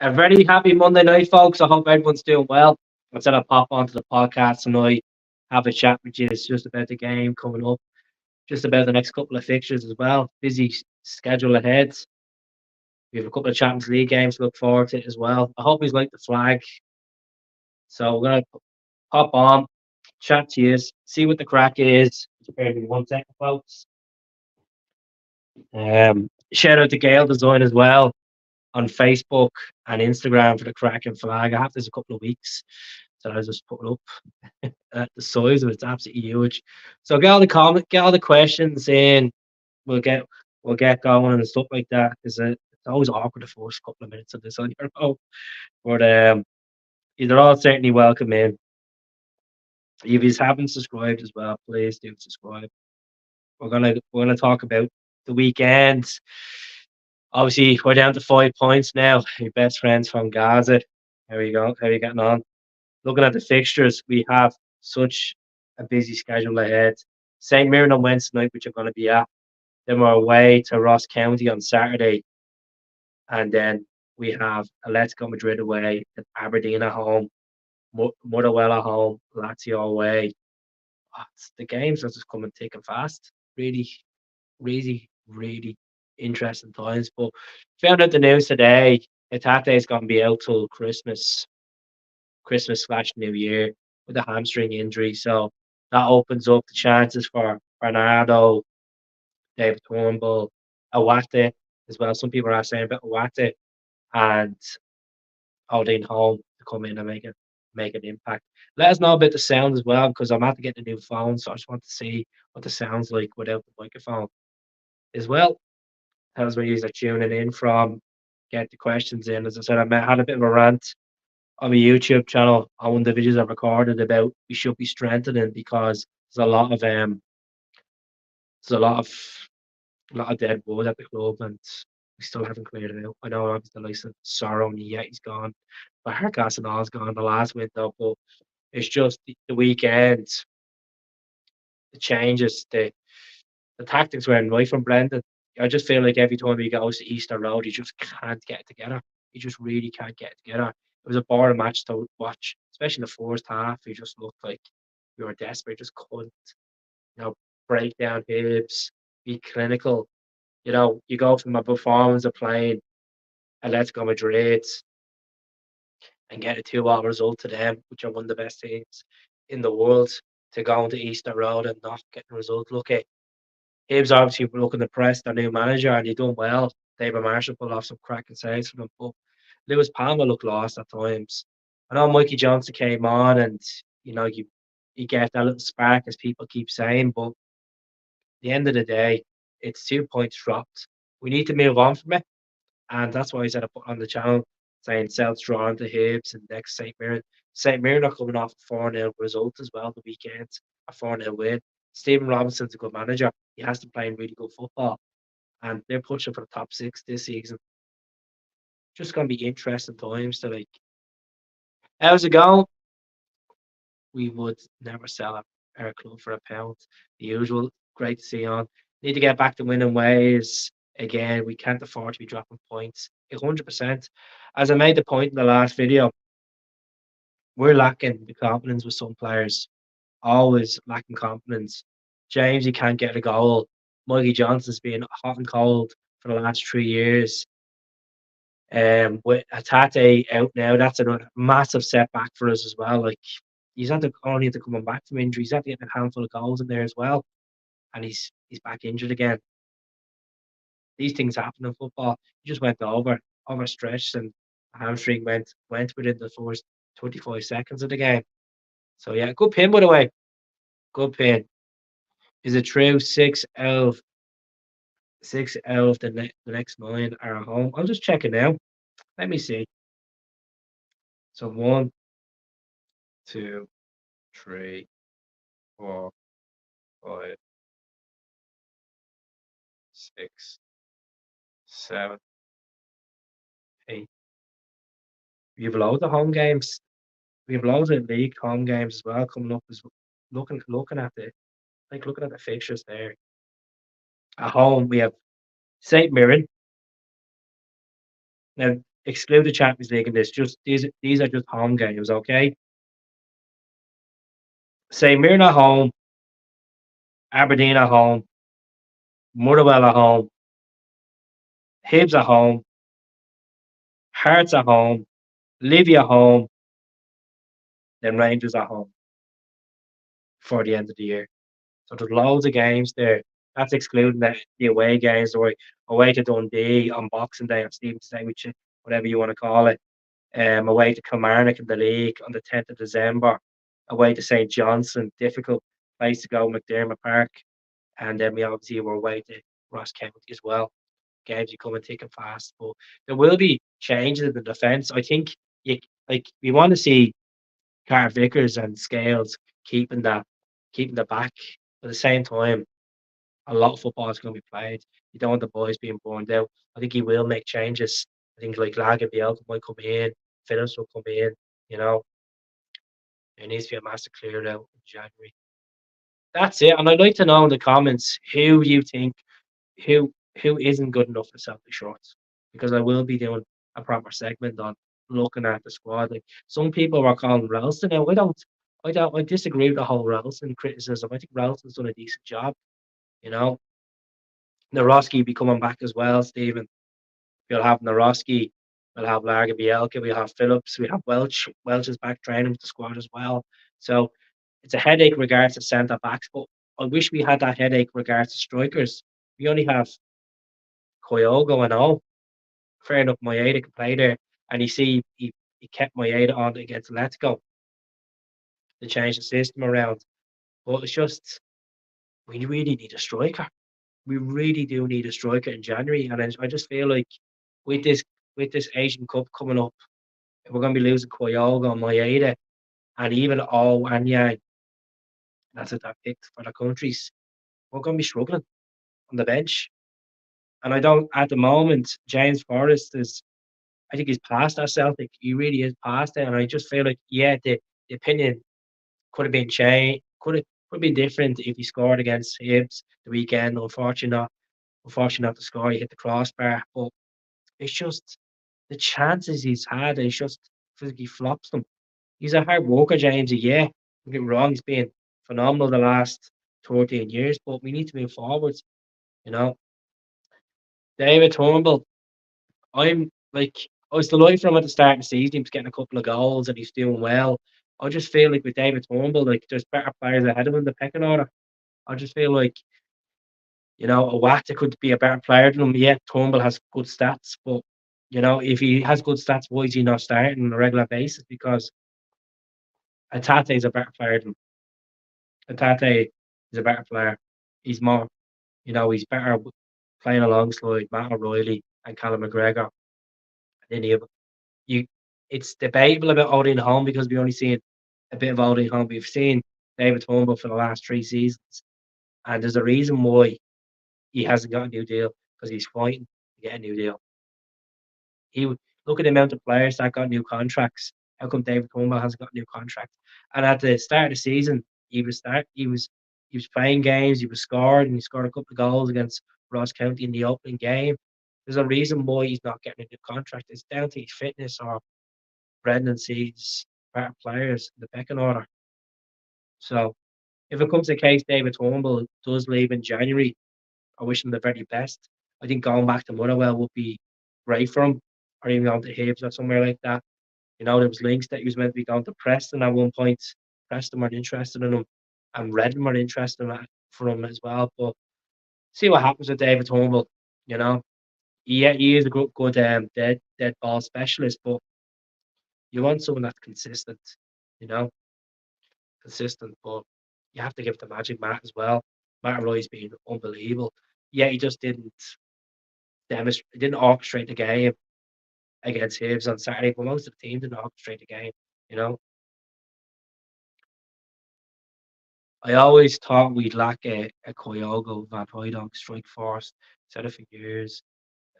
A very happy Monday night, folks. I hope everyone's doing well. I said I'll pop onto the podcast tonight, have a chat with you. It's just about the game coming up, just about the next couple of fixtures as well. Busy schedule ahead. We have a couple of Champions League games to look forward to as well. I hope he's like the flag. So we're gonna pop on, chat to you, see what the crack is. Spare me 1 second, folks. Shout out to Gale Design as well on Facebook and Instagram for the cracking flag. I have this a couple of weeks, so I just put it up. The size of it's absolutely huge. So get all the questions in. We'll get we'll get going and stuff like that. Because it's always awkward the first couple of minutes of this on your own. But they're all certainly welcome in. If you haven't subscribed as well, please do subscribe. We're gonna talk about the weekend. Obviously, we're down to 5 points now. Your best friends from Gaza. How are you going? How are you getting on? Looking at the fixtures, we have such a busy schedule ahead. St Mirren on Wednesday night, which are going to be at. Then we're away to Ross County on Saturday. And then we have Atletico Madrid away, and Aberdeen at home, Motherwell at home, Lazio away. The games are just coming thick and fast. Really, really interesting times. But found out the news today, Itate is going to be out till Christmas/New Year with a hamstring injury. So that opens up the chances for Bernardo, David Turnbull, Awate as well. Some people are saying about Awate and Odin Home to come in and make an impact. Let us know about the sound as well because I'm about to get a new phone, so I just want to see what the sound's like without the microphone as well. Tells where you're tuning in from. Get the questions in. As I said, had a bit of a rant on my YouTube channel on one of the videos I recorded about we should be strengthening because there's a lot of dead wood at the club and we still haven't cleared it out. I know obviously the likes of Sorrow and yet he's gone. But Harkas and all's gone the last window, but it's just the weekend, the changes, the tactics were right from Brendan. I just feel like every time he goes to Easter Road, he just can't get it together. He just really can't get it together. It was a boring match to watch, especially in the first half. He just looked like we were desperate, just couldn't, break down Hibs, be clinical. You go from a performance of playing Atletico Madrid and get a 2-0 result to them, which are one of the best teams in the world, to go into Easter Road and not get the result. Look at Hibs obviously looking to press their new manager and they're doing well. David Marshall pulled off some cracking saves for them, but Lewis Palmer looked lost at times. I know Mikey Johnson came on and you get that little spark as people keep saying, but at the end of the day, it's 2 points dropped. We need to move on from it. And that's why I said I put on the channel saying Celts drawn to Hibs and next St Mirren. St Mirren are coming off a 4-0 result as well the weekend, a 4-0 win. Stephen Robinson's a good manager. He has to play really good football. And they're pushing for the top six this season. Just going to be interesting times to how's it going? We would never sell our club for a pound. The usual. Great to see you on. Need to get back to winning ways. Again, we can't afford to be dropping points. 100%. As I made the point in the last video, we're lacking the confidence with some players. Always lacking confidence. James, he can't get a goal. Mikey Johnson's been hot and cold for the last 3 years. With Atate out now, that's a massive setback for us as well. Like he's had to only to coming back from injury. He's had to get a handful of goals in there as well, and he's back injured again. These things happen in football. He just went overstretched, and a hamstring went within the first 25 seconds of the game. So yeah, good pin by the way. Good pin. Is it true? Six out of the next nine are at home. I'm just checking now. Let me see. So 1, 2, 3, 4, 5, 6, 7, 8. We have loads of home games. We have loads of league home games as well coming up. As looking at the fixtures there. At home we have St Mirren. Now exclude the Champions League in this. Just these are just home games, okay? St Mirren at home, Aberdeen at home, Motherwell at home, Hibs at home, Hearts at home, Livy at home, then Rangers at home for the end of the year. So there's loads of games there. That's excluding the away games, or away to Dundee on Boxing Day or Stephen's Day, which whatever you want to call it. Away to Kilmarnock in the league on the 10th of December. Away to St Johnson, difficult place to go, McDermott Park, and then we obviously were away to Ross County as well. Games you come and thick and fast, but there will be changes in the defence. I think you like we want to see Carter Vickers and Scales keeping the back. At the same time, a lot of football is going to be played. You don't want the boys being burned out. I think he will make changes. I think like Lagerbielke might come in, Phillips will come in. You know, there needs to be a massive clear out in January. That's it. And I'd like to know in the comments who you think who who isn't good enough for Celtic shorts, because I will be doing a proper segment on looking at the squad. Like some people were calling Ralston out. I disagree with the whole Ralston criticism. I think Ralston's done a decent job. You know, Naroski be coming back as well, Stephen. We'll have Naroski, we'll have Larga Bielka, we'll have Phillips, we have Welch. Welch is back training with the squad as well. So it's a headache regards to centre backs, but I wish we had that headache regards to strikers. We only have Kyogo and all. Fair enough, Maeda can play there. And you see, he kept Maeda on against Atletico to change the system around. But it's just, we really need a striker. We really do need a striker in January. And I just feel like with this with this Asian Cup coming up, we're going to be losing Kyogo and Maeda and even all and Yang. That's it, that picked for the countries. We're going to be struggling on the bench. And I don't, at the moment, James Forrest is, I think he's past that Celtic. He really is past it. And I just feel like, yeah, the opinion could have been changed, could have been different if he scored against Hibs the weekend. Unfortunately not to score. He hit the crossbar. But it's just the chances he's had, it's just physically flops them. He's a hard worker, Jamesy, yeah. Don't get me wrong, he's been phenomenal the last 13 years, but we need to move forwards, you know. David Turnbull, I'm like, I was delighted for him at the start of the season. He was getting a couple of goals and he's doing well. I just feel like with David Turnbull, like there's better players ahead of him in the pecking order. I just feel like, Awata could be a better player than him. Yeah, Turnbull has good stats, but if he has good stats, why is he not starting on a regular basis? Because Atate is a better player than Atate is a better player. He's more, he's better playing alongside Matt O'Reilly and Callum McGregor. And then you, it's debatable about Odin Home because we only seen a bit of Odin Home. We've seen David Turnbull for the last 3 seasons, and there's a reason why he hasn't got a new deal because he's fighting to get a new deal. Look at the amount of players that got new contracts. How come David Turnbull hasn't got a new contract? And at the start of the season, he was playing games, he was scored, and he scored a couple of goals against Ross County in the opening game. There's a reason why he's not getting a new contract. It's down to his fitness or Brendan sees better players in the pecking order. So if it comes to the case David Turnbull does leave in January, I wish him the very best. I think going back to Motherwell would be great for him, or even going to Hibs or somewhere like that. There was links that he was meant to be going to Preston at one point. Preston weren't interested in him, and Redden were interested for him as well. But see what happens with David Turnbull. You know, he is a good dead ball specialist, but you want someone that's consistent. You know, consistent. But you have to give it to Magic Matt as well. Matt Roy's been unbelievable. Yeah, he just didn't demonstrate. He didn't orchestrate the game against Hibs on Saturday, but most of the team didn't orchestrate the game. You know, I always thought we'd lack a Kyogo Van Hooijdonk strike force. Said it for years.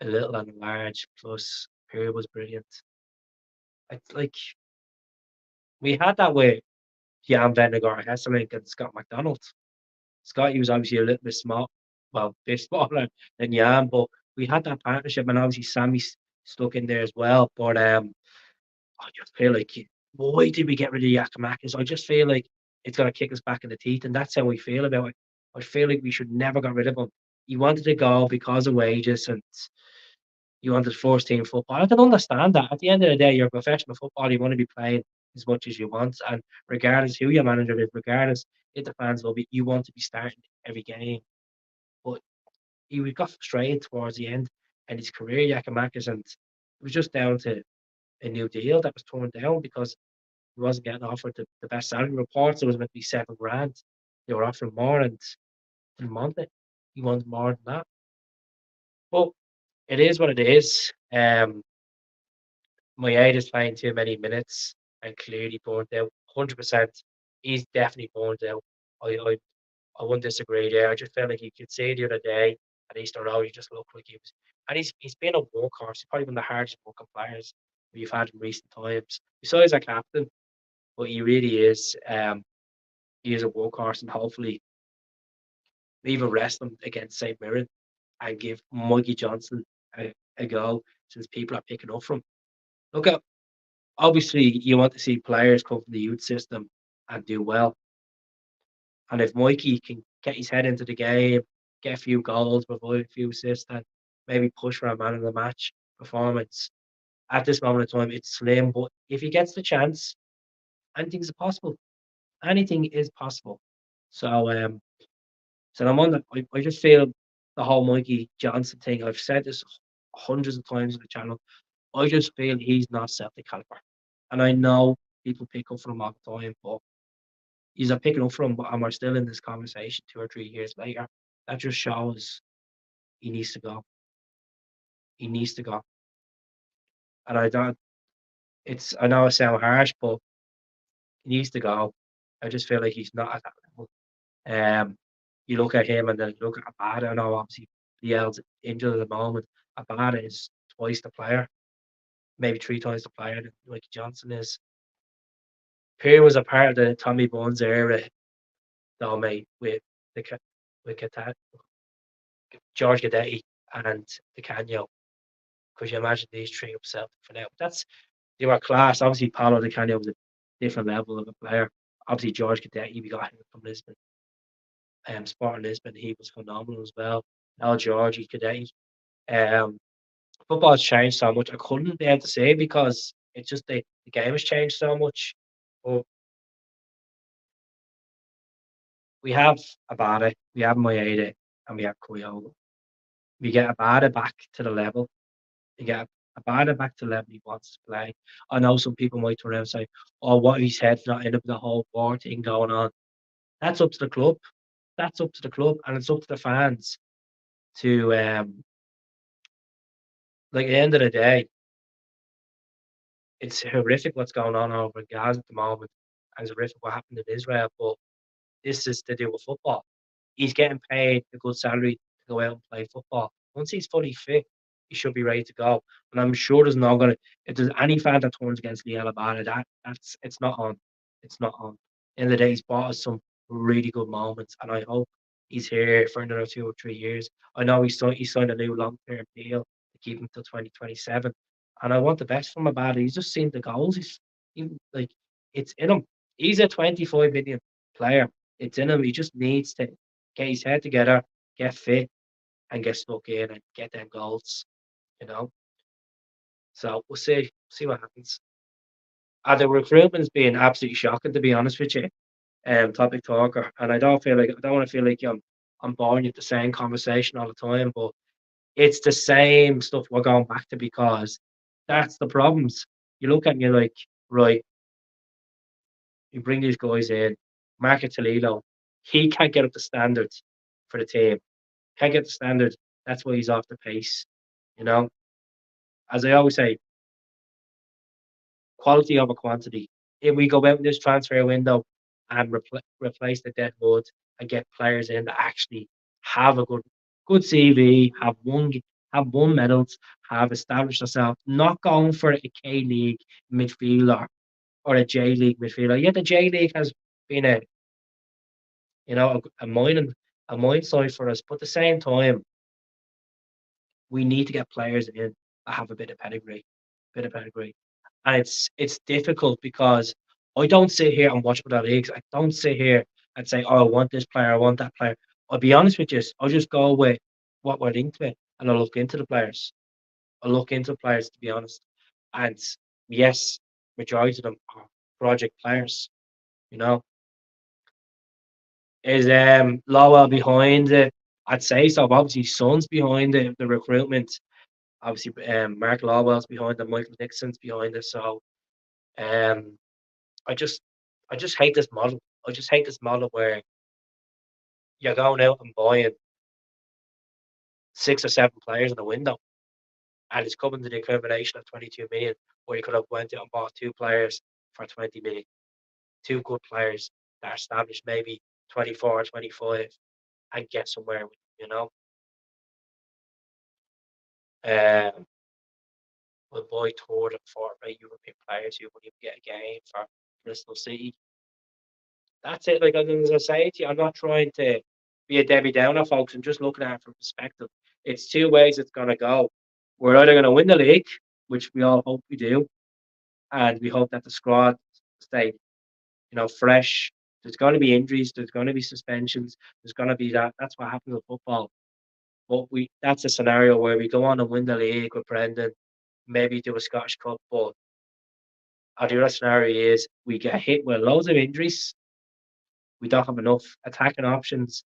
A little and a large. Plus, Perry was brilliant. Like we had that with Jan Vennegar, Hesselink, and Scott McDonald. Scott, he was obviously a little bit small, well, a bit smaller than Jan, but we had that partnership, and obviously stuck in there as well. But I just feel like why did we get rid of Yakimakis? I just feel like it's gonna kick us back in the teeth, and that's how we feel about it. I feel like we should never got rid of him. He wanted to go because of wages and you wanted first team football. I can understand that. At the end of the day, you're a professional footballer. You want to be playing as much as you want, and regardless who your manager is, regardless if the fans love it, you want to be starting every game. But he got frustrated towards the end in his career, Yakimakis, and it was just down to a new deal that was turned down because he wasn't getting offered the best salary. Reports it was meant to be 7 grand. They were offering more, and he wanted it. He wanted more than that. But it is what it is. My age is playing too many minutes and clearly burnt out. 100%. He's definitely burnt out. I, I, I wouldn't disagree there. I just felt like you could see the other day at Easter Road, he just looked like he was. And he's been a workhorse. He's probably one of the hardest working players we've had in recent times. Besides a captain, but he really is. He is a workhorse, and hopefully leave a rest him against St Mirren and give Mikey Johnson a go since people are picking up from him. Look at obviously you want to see players come from the youth system and do well. And if Mikey can get his head into the game, get a few goals, provide a few assists, and maybe push for a man of the match performance, at this moment in time, it's slim. But if he gets the chance, anything's possible. Anything is possible. So, so I'm on the. I just feel the whole Mikey Johnson thing. I've said this hundreds of times on the channel. I just feel he's not Celtic caliber, and I know people pick up for him all the time, but he's not picking up for him. And we're still in this conversation 2 or 3 years later. That just shows he needs to go. He needs to go, and I don't. It's I know it sounds harsh, but he needs to go. I just feel like he's not at that level. You look at him and then you look at Abada. I know obviously Biel's injured at the moment. Abada is twice the player, maybe 3 times the player that Mikey Johnson is. Pierre was a part of the Tommy Buns era, though, mate, with the with George Gadetti and the Canio. Could you imagine these three upset for now? That's they were class. Obviously, Paulo Di Canio was a different level of a player. Obviously, George Gadetti, we got him from Lisbon, Sporting Lisbon. He was phenomenal as well. Now Georgie Gadetti. Um, Football's changed so much. I couldn't be able to say because it's just the game has changed so much. But we have Abada, we have Maeda, and we have Koyola. We get Abada back to the level. You get Abada back to the level he wants to play. I know some people might turn around and say, "Oh, what his head's not in it with the whole war thing going on." That's up to the club. That's up to the club, and it's up to the fans to like at the end of the day, it's horrific what's going on over in Gaza at the moment, and it's horrific what happened in Israel. But this is to do with football. He's getting paid a good salary to go out and play football. Once he's fully fit, he should be ready to go. And I'm sure there's not gonna if there's any fan that turns against Liel Abada, that's it's not on. It's not on. In the day, he's bought us some really good moments, and I hope he's here for another 2 or 3 years. I know he signed a new long term deal to keep him till 2027, and I want the best from Abada. He's just seen the goals. Like it's in him. He's a 25 million player. It's in him. He just needs to get his head together, get fit, and get stuck in and get them goals. You know. So we'll see what happens. The recruitment's been absolutely shocking, to be honest with you. Topic talker, and I don't want to feel like I'm boring you with the same conversation all the time, but it's the same stuff we're going back to because that's the problems. You look at and you're like, right, you bring these guys in, Marco Toledo, he can't get up the standards for the team. Can't get the standards. That's why he's off the pace. You know, as I always say, quality over quantity. If we go out in this transfer window and replace the dead wood and get players in that actually have a good CV, have won medals, have established themselves, not going for a K League midfielder or a J League midfielder. Yeah, the J League has been a mine site for us, but at the same time, we need to get players in. I have a bit of pedigree. And it's difficult because I don't sit here and watch other leagues. I don't sit here and say, "Oh, I want this player, I want that player." I'll be honest with you, I'll just go with what we're linked with, and I'll look into the players. I'll look into players, to be honest. And yes, majority of them are project players, you know. Is Lowell behind it? I'd say so. Obviously, Son's behind the recruitment. Obviously, Mark Lawwell's behind it, Michael Dixon's behind it. So um, I just I just hate this model. I just hate this model where you're going out and buying 6 or 7 players in the window, and it's coming to the equivalent of 22 million, where you could have went out and bought 2 players for 20 million, 2 good players that are established maybe 24 or 25 and get somewhere with, you know. Um, we'll buy third and fourth rate European players who wouldn't even get a game for Bristol City. That's it. Like as I say to you, I'm not trying to be a Debbie Downer, folks. I'm just looking at it from perspective. It's 2 ways it's going to go. We're either going to win the league, which we all hope we do, and we hope that the squad stay, fresh. There's going to be injuries. There's going to be suspensions. There's going to be that. That's what happens with football. But that's a scenario where we go on and win the league with Brendan, maybe do a Scottish Cup. But the other scenario is we get hit with loads of injuries. We don't have enough attacking options.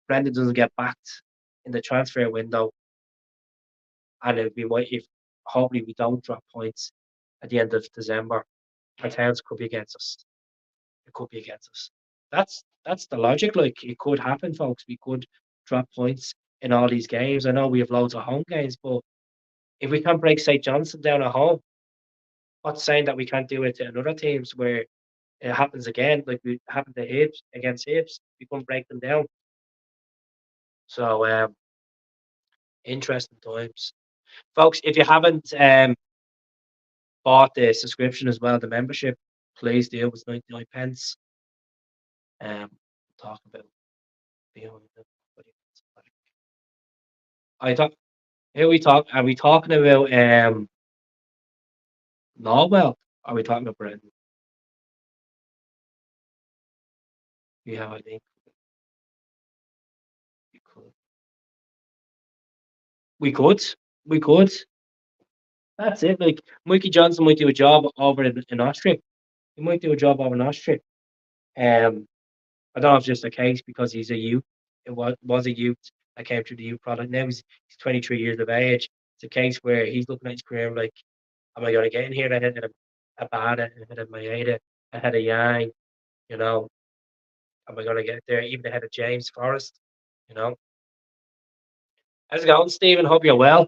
Brendan doesn't get backed in the transfer window, and if hopefully we don't drop points at the end of December, our towns could be against us. It could be against us. That's the logic. Like it could happen, folks. We could drop points in all these games. I know we have loads of home games, but if we can't break St Johnstone down at home, what's saying that we can't do it to another teams where it happens again, like we happened to Hibs against Hibs, we couldn't break them down. So interesting times. Folks, if you haven't bought the subscription as well, the membership, please do. It's 99 pence. Talk about behind the I thought here we talk are we talking about Norwell? Are we talking about Brendan? Yeah, I think we could. We could. We could. That's it. Like Mikey Johnson might do a job over in Austria. He might do a job over in Austria. Um I don't know if it's just a case because he's a youth. It was a youth that came through the youth product. Now he's 23 years of age. It's a case where he's looking at his career like, am I going to get in here ahead of Abada, ahead of Maeda, ahead of Yang? You know, am I going to get there even ahead of James Forrest? You know, how's it going, Stephen? Hope you're well.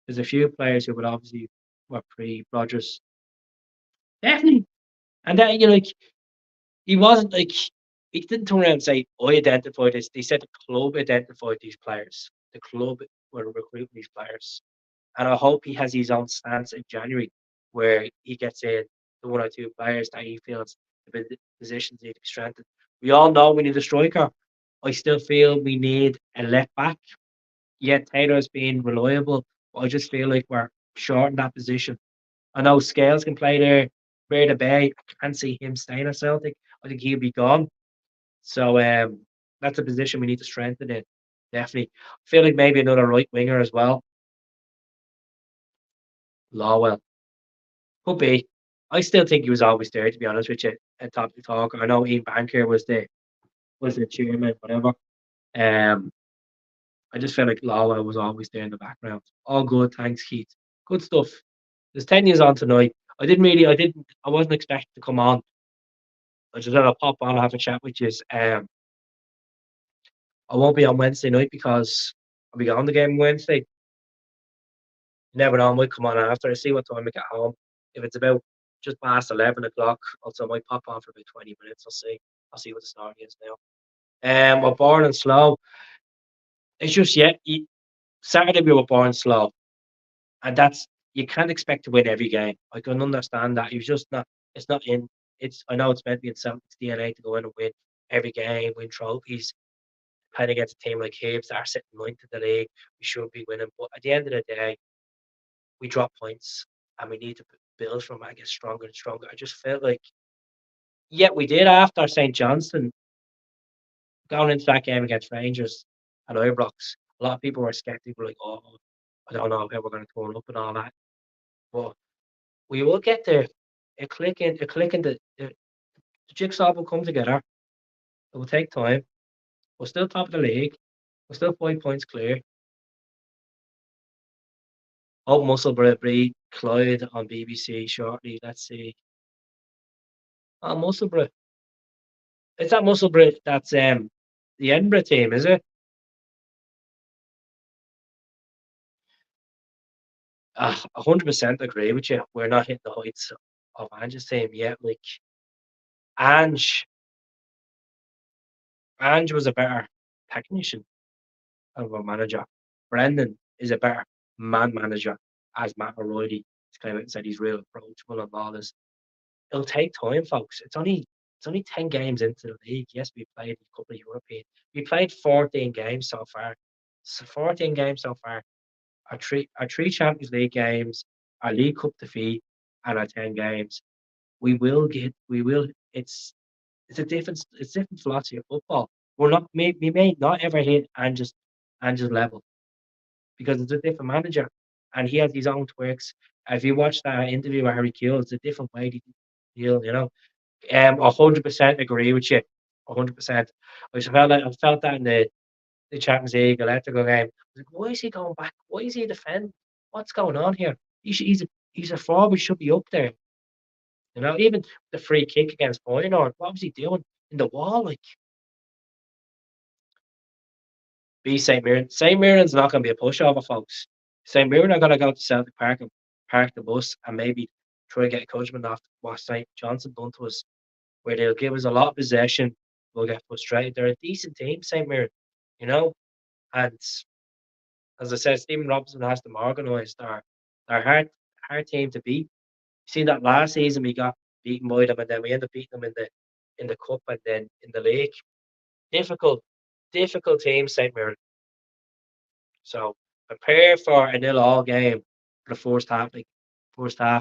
There's a few players who would obviously were pre Rogers, definitely, and then like he wasn't like he didn't turn around and say, "I identified this." They said the club identified these players. The club were recruiting these players, and I hope he has his own stance in January, where he gets in the 1 or 2 players that he feels the positions need to be strengthened. We all know we need a striker. I still feel we need a left back. Yet Taylor has been reliable, but I just feel like we're short in that position. I know Scales can play there. Breda Bay, I can't see him staying at Celtic. I think he'll be gone. So that's a position we need to strengthen it. Definitely. I feel like maybe another right winger as well. Lawwell. Could be. I still think he was always there, to be honest with you, at top of the talk. I know Ian Banker was the chairman, whatever. Um I just felt like Lawwell was always there in the background. All good, thanks, Keith. Good stuff. There's 10 years on tonight. I wasn't expecting to come on. I just thought I'll pop on and have a chat with you. I won't be on Wednesday night because I'll be on the game Wednesday. You never know, I might come on after. I see what time I get home. If it's about just past 11 o'clock, also I might pop on for about 20 minutes. I'll see. I'll see what the story is now. We're born and slow. It's just Saturday we were born slow, and that's you can't expect to win every game. I can understand that. It's just not. It's not in. It's. I know it's meant to be in Celtic's DNA to go in and win every game, win trophies. Playing against a team like Hibs that are sitting ninth in the league, we should be winning. But at the end of the day, we drop points and we need to build from it and get stronger and stronger. I just felt like, yeah, we did after St Johnstone going into that game against Rangers at Ibrox. A lot of people were skeptical, like, oh, I don't know how we're going to turn up and all that. But we will get there. The jigsaw will come together. It will take time. We're still top of the league. We're still 5 points clear. Hope Musselburgh beat Clyde on BBC shortly. Let's see. Oh, Musselburgh. Is that Musselburgh? That's the Edinburgh team, is it? 100% agree with you. We're not hitting the heights of Ange's team yet. Like Ange, Ange was a better technician of a manager. Brendan is a better man manager, as Matt O'Reilly came out and said he's real approachable and all this. It'll take time, folks. It's only 10 games into the league. Yes, we played a couple of European. We played 14 games so far. So 14 games so far. Our three Champions League games, our League Cup defeat, and our 10 games. We will. It's different philosophy of football. We may not ever hit Ange's level because it's a different manager and he has his own quirks. If you watch that interview with Harry Kewell, it's a different way to deal. 100% agree with you. 100%. I felt that in the Champions League electrical game. I was like, why is he going back? Why is he defending? What's going on here? He's a forward, should be up there. Even the free kick against Feyenoord, what was he doing in the wall? Like, be St Mirren. St Mirren's not going to be a pushover, folks. St Mirren are going to go to Celtic Park and park the bus and maybe try to get encouragement off what St Johnson done to us, where they'll give us a lot of possession. We'll get frustrated. They're a decent team, St Mirren, you know. And as I said, Stephen Robinson has them organised. They're hard team to beat. You seen that last season we got beaten by them, and then we ended up beating them in the cup and then in the league. Difficult, difficult team, St Mirren. So prepare for a nil-all game for the first half,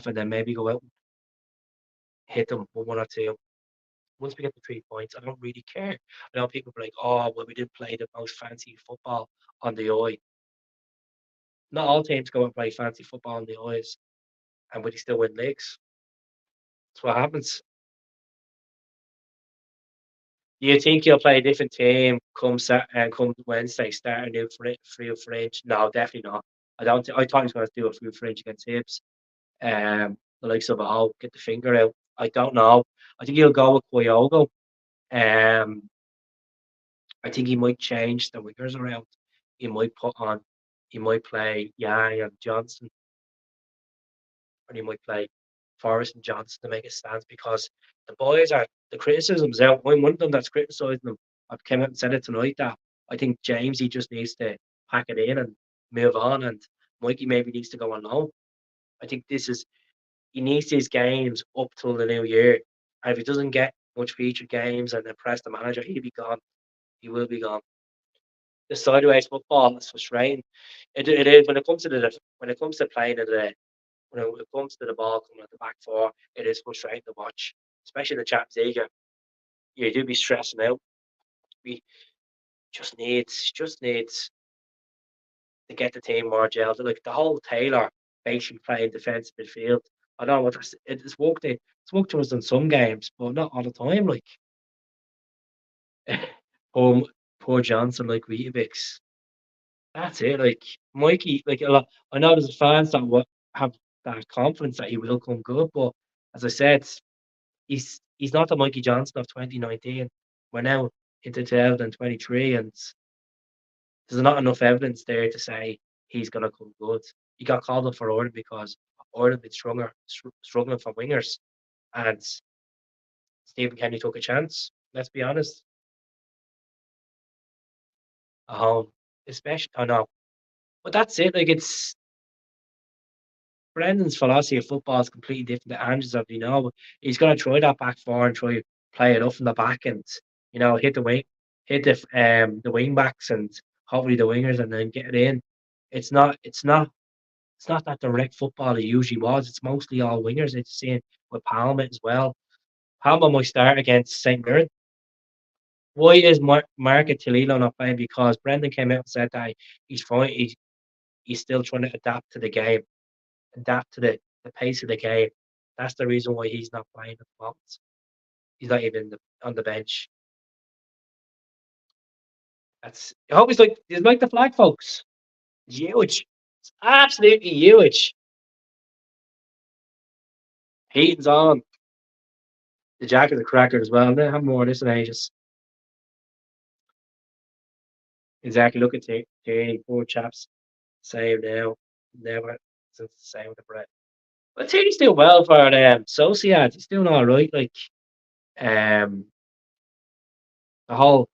and then maybe go out and hit them with one or two. Once we get the 3 points, I don't really care. I know people be like, "Oh, well, we didn't play the most fancy football on the eye." Not all teams go and play fancy football on the eyes, and we still win leagues. That's what happens. Do you think you'll play a different team come Wednesday, start a new free fringe? No, definitely not. I don't. I thought he was going to do a free fringe against Hibs. The likes of get the finger out. I don't know. I think he'll go with Kyogo. Um, I think he might change the wingers around. He might put on. He might play Yang and Johnson, or he might play Forrest and Johnson to make a stance because the criticisms out. I'm one of them that's criticising them. I've came out and said it tonight that I think James he just needs to pack it in and move on, and Mikey maybe needs to go on loan. I think he needs these games up till the new year. And if he doesn't get much featured games and impress the manager, he'll be gone. He will be gone. The sideways football is frustrating. It is when it comes to playing when it comes to the ball coming at the back four, it is frustrating to watch, especially the Champions League. You do be stressing out. We just needs to get the team more gelled. Like the whole Taylor basically playing defensive midfield. I don't know what it's worked. It's worked to us in some games, but not all the time. Like poor, poor Johnson, like Weetabix. That's it. Like Mikey, like a lot. I know there's fans that have that confidence that he will come good, but as I said, he's not the Mikey Johnson of 2019. We're now into 2023, and there's not enough evidence there to say he's going to come good. He got called up for Ireland because Ireland been struggling for wingers, and Stephen Kenny took a chance. Let's be honest. Especially, I know, but that's it. Like Brendan's philosophy of football is completely different to Andrew's. Of he's going to try that back four and try play it up from the back and hit the wing, hit the wing backs and hopefully the wingers and then get it in. It's not. It's not that direct football it usually was. It's mostly all wingers. It's seen with Palma as well. Palma might start against St Mirren. Why is Market Toledo not playing? Because Brendan came out and said that he's fine. He's still trying to adapt to the game, adapt to the pace of the game. That's the reason why he's not playing at the moment. He's not even on the bench. That's I hope he's like the flag, folks. Huge. It's absolutely huge. Heaton's on. The jacket's a cracker as well. They have more of this in ages. Exactly. Look at Tierney, poor chaps. Same now. Never since the same with the bread. But Tierney's doing well for Sociedad. He's doing all right. Like um the whole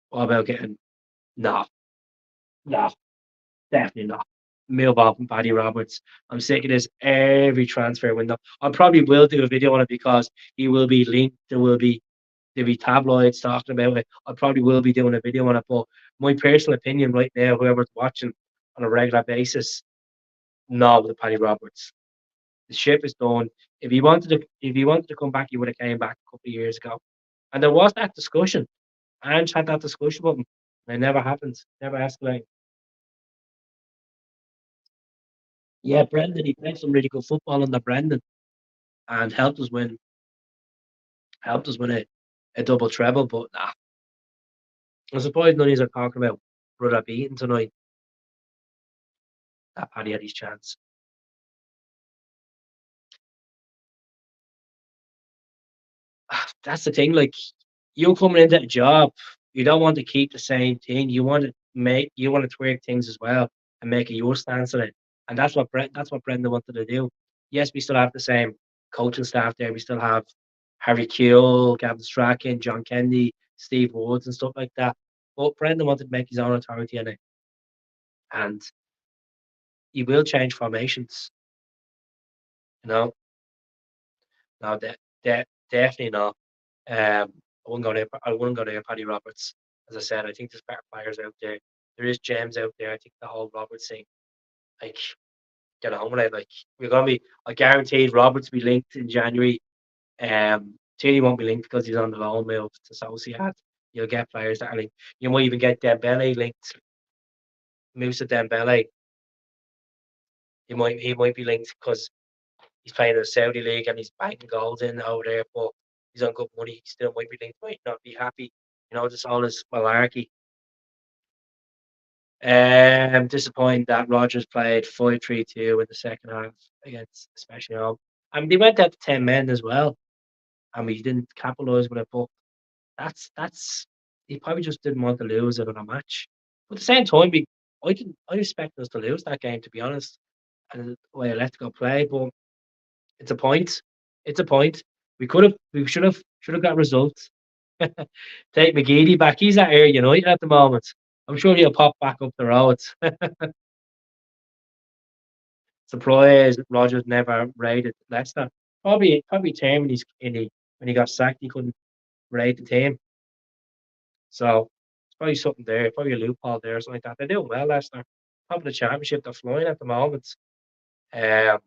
what about getting no, no, definitely not. Millwall and Paddy Roberts. I'm sick of this every transfer window. I probably will do a video on it because he will be linked. There'll be tabloids talking about it. I probably will be doing a video on it. But my personal opinion right now, whoever's watching on a regular basis, no with Paddy Roberts. The ship is done. If he wanted to come back, he would have came back a couple of years ago. And there was that discussion. Ange had that discussion with him. And it never happened. Never escalated. Yeah, Brendan, he played some really good football under Brendan and helped us win a double treble. But nah, I'm surprised none of you are talking about brother beating tonight. That Paddy had his chance. That's the thing. Like you coming into a job, you don't want to keep the same thing. You want to tweak things as well and make it your stance on it. And that's what Brendan wanted to do. Yes, we still have the same coaching staff there. We still have Harry Kewell, Gavin Strachan, John Kennedy, Steve Woods, and stuff like that. But Brendan wanted to make his own authority on it, and he will change formations. You know, no, definitely not. I wouldn't go near Paddy Roberts. As I said, I think there's better players out there. There is gems out there. I think the whole Roberts thing, like, get on with it. Like, we're gonna be. I guaranteed Roberts will be linked in January. Tierney won't be linked because he's on the loan move to Sociedad. You'll get players that are linked. You might even get Dembele linked. Musa Dembele. He might be linked because he's playing in the Saudi league and he's banging goals in over there. But he's on good money. He still might be linked. Might not be happy. Just all this malarkey. Disappointed that Rogers played 5-3-2 in the second half against especially home. I mean they went out to 10 men as well, and we didn't capitalise with it, but that's he probably just didn't want to lose it on a match. But at the same time, I expect us to lose that game to be honest. And the way I let go play, but it's a point. It's a point. We should have got results. Take McGeady back. He's at Air United at the moment. I'm sure he'll pop back up the road. Surprised Rogers never raided Leicester. Probably team when he got sacked, he couldn't raid the team. So it's probably something there, probably a loophole there, or something like that. They're doing well, Leicester. Top of the championship, they're flying at the moment. Um,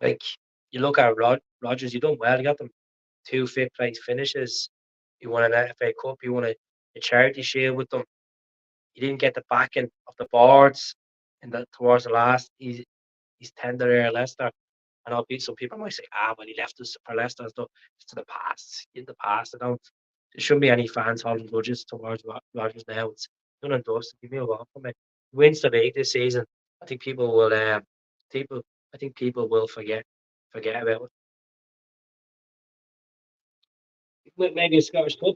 like you look at Rogers, you done well. You got them two fifth place finishes. You won an FA Cup. You won a charity shield with them. You didn't get the backing of the boards in the towards the last. He's tender there, Leicester. I know some people might say, well, he left us for Leicester and stuff. It's to the past. In the past, I don't. There shouldn't be any fans holding grudges towards Rodgers now. It's done and dusted. Give me a walk from it. Wins the league this season. I think people will. People. I think people will forget about it. Maybe a Scottish Cup.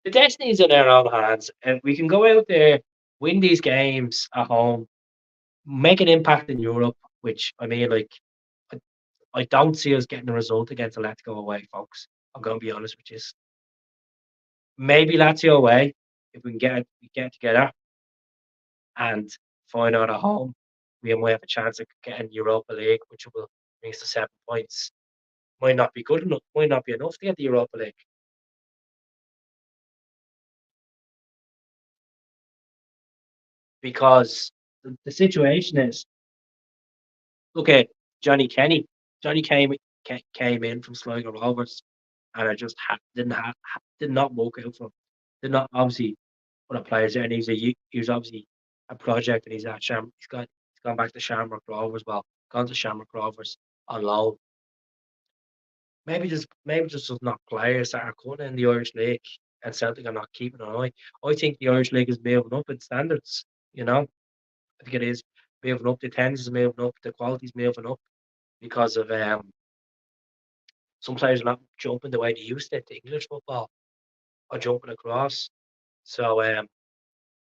The destiny's in our own hands, and we can go out there, win these games at home, make an impact in Europe. Which I mean, like I, I don't see us getting a result against Atletico away, folks. I'm going to be honest with you. Maybe Lazio away if we get together and find out at home. We might have a chance of getting Europa League, which will bring us to 7 points. Might not be good enough. Might not be enough to get the Europa League. because the situation is, look at Johnny Kenny. Johnny came in from Sligo Rovers, and I just did not work out for him. Did not obviously one of the players there, and he was obviously a project, and he's at Sham. He's gone back to Shamrock Rovers. Well, gone to Shamrock Rovers on loan. Maybe just not players that are coming in the Irish League, and Celtic are not keeping an eye. I think the Irish League is moving up in standards. You know, I think it is moving up. The attendance is moving up. The quality is moving up because of some players are not jumping the way they used to English football or jumping across. So there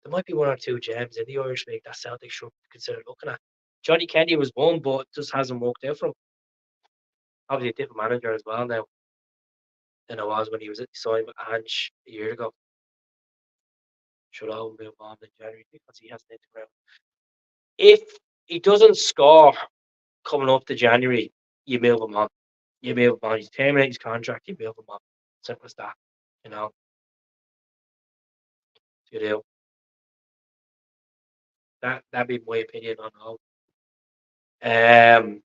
might be one or two gems in the Irish League that Celtic should consider looking at. Johnny Kenny was one, but it just hasn't worked out for him. Obviously, a different manager as well now than it was when he was at the signed with Ange a year ago. Should all move on in January because he hasn't hit the ground. If he doesn't score coming up to January, you move him on. You move him on. He's terminating his contract, you move him on. Simple as that. You know, you do. That'd be my opinion on all. Um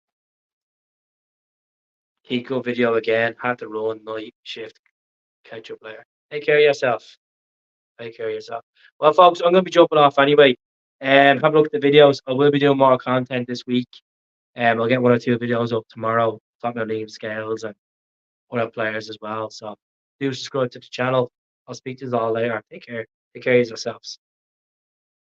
Kiko video again, had to run, night shift, catch up later. Take care of yourself. Take care of yourself. Well, folks, I'm gonna be jumping off anyway. Have a look at the videos. I will be doing more content this week. I'll get one or two videos up tomorrow, talking about league scales and other players as well. So do subscribe to the channel. I'll speak to you all later. Take care. Take care of yourselves.